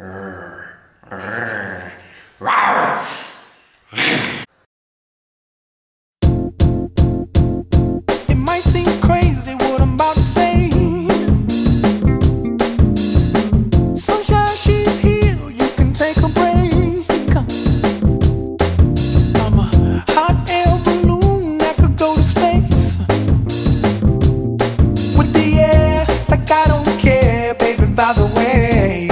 It might seem crazy what I'm about to say. Sunshine, she's here, you can take a break. I'm a hot air balloon that could go to space. With the air, like I don't care, baby, by the way.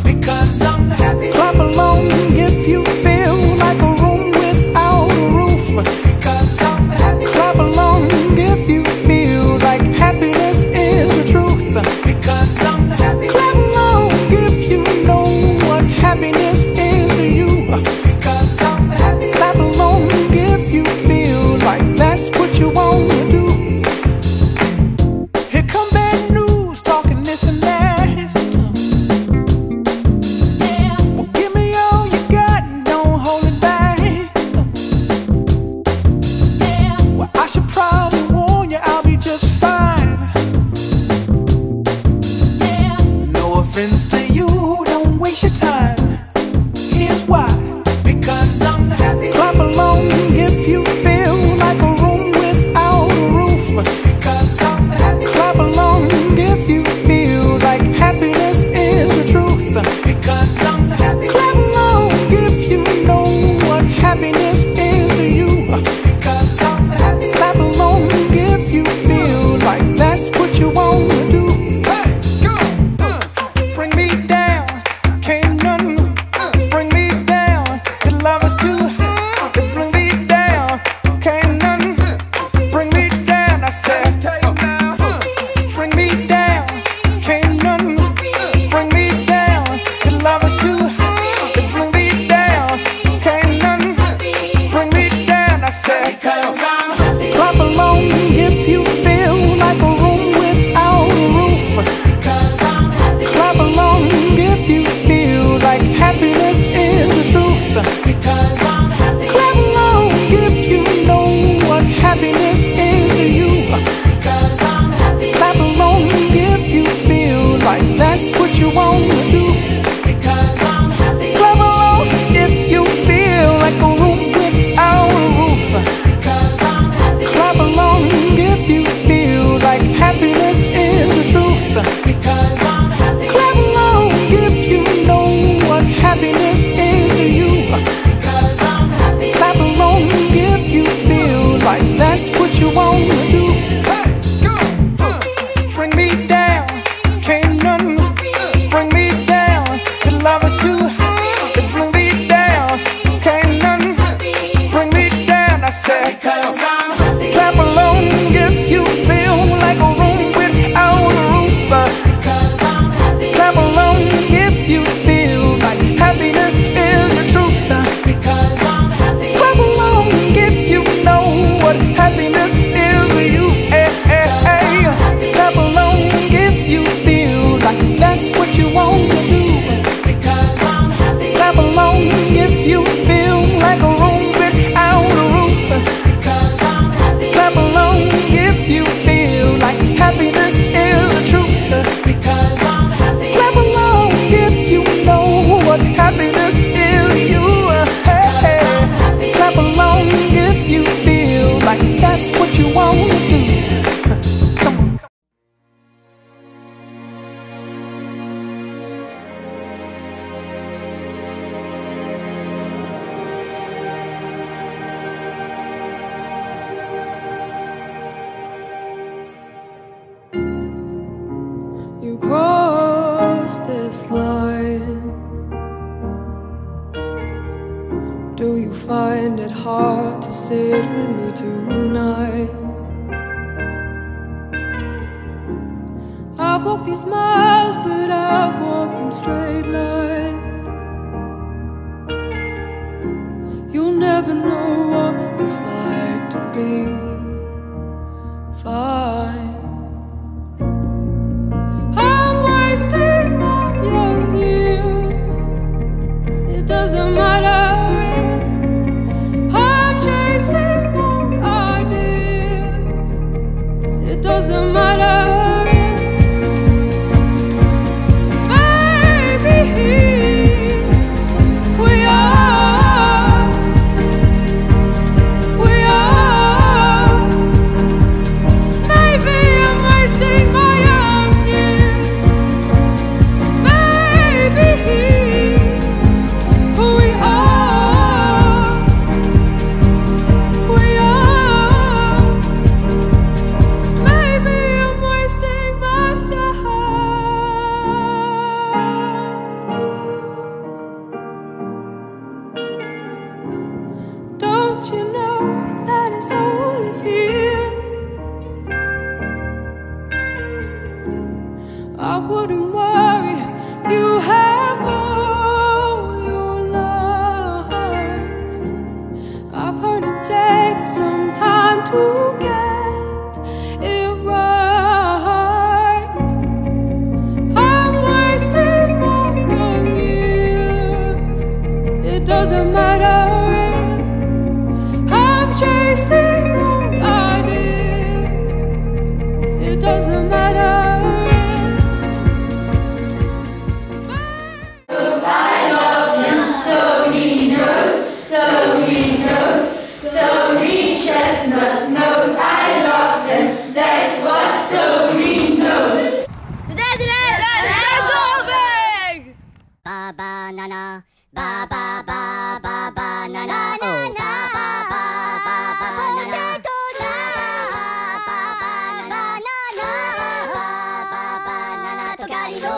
Because I'm happy. Clap along if you feel like a room without a roof. Because I'm happy. Clap along if you feel like happiness is the truth. Because I'm happy. Clap along if you know what happiness is to you. Because I'm happy. Clap along if you feel like that's what you want to do. Here come bad news, talking this and that. Well, give me all you got and don't hold it back. Well, I should probably warn you, I'll be just fine. No offense to you, don't waste your time. Here's why. Because I'm happy. Clap along if you feel like a room without a roof. Because I'm happy. Clap along if you feel like happiness is the truth. Because I'm happy. Clap along if you know what happiness is to you. Because I'm happy. Clap along if you feel like that's what you want to do. Hey, go! Bring me down, can't none bring me down. Your love is too high to bring me down. Can't none bring me down. I said, bring me down, can't none bring me down. Your love is too high to bring me down. Can't none bring me down. I said, because I'm happy. Clap along if you feel like a room without a roof. Because I'm happy. Clap along if you feel like happiness is the truth. Because I'm happy. Clap along if you know what happiness is to you. Because I'm happy. Clap along if you feel like that's what you want to do. Because I'm happy. Clap along if you feel like a room without a roof. Because I'm happy. Clap along if you feel like happiness is the truth. Because I'm happy. Clap along if you know what happiness is to you. Because I'm happy. Clap along if you feel like that's what you want to do. Hey, go! Bring me down, can't none bring me down. Your love is too high to bring me down. Can't none bring me down. I said, because I'm happy. Clap along if you feel like a room without a roof. Because I'm happy. Clap along if you feel like happiness is the truth. Because I'm happy. Clap along if you know what happiness is to you. Hey, hey, hey. Clap along if you feel like that's what you want to do. Because I'm happy. Clap along if you feel like a room without a roof. Because I'm happy. Clap along if you feel like happiness is the truth. Because I'm happy. Clap along if you know what happiness is to you. Hey, hey. Clap along if you feel like that's what you want to do. Come on. You crossed this line. Do you find it hard to sit with me tonight? I've walked these miles, but I've walked them straight line. You'll never know what it's like to be fine. I'm wasting all your years. It doesn't matter. I'm chasing old ideas. It doesn't matter. Baby,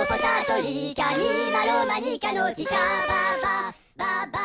ポサトリカニマロマニカのキカババババ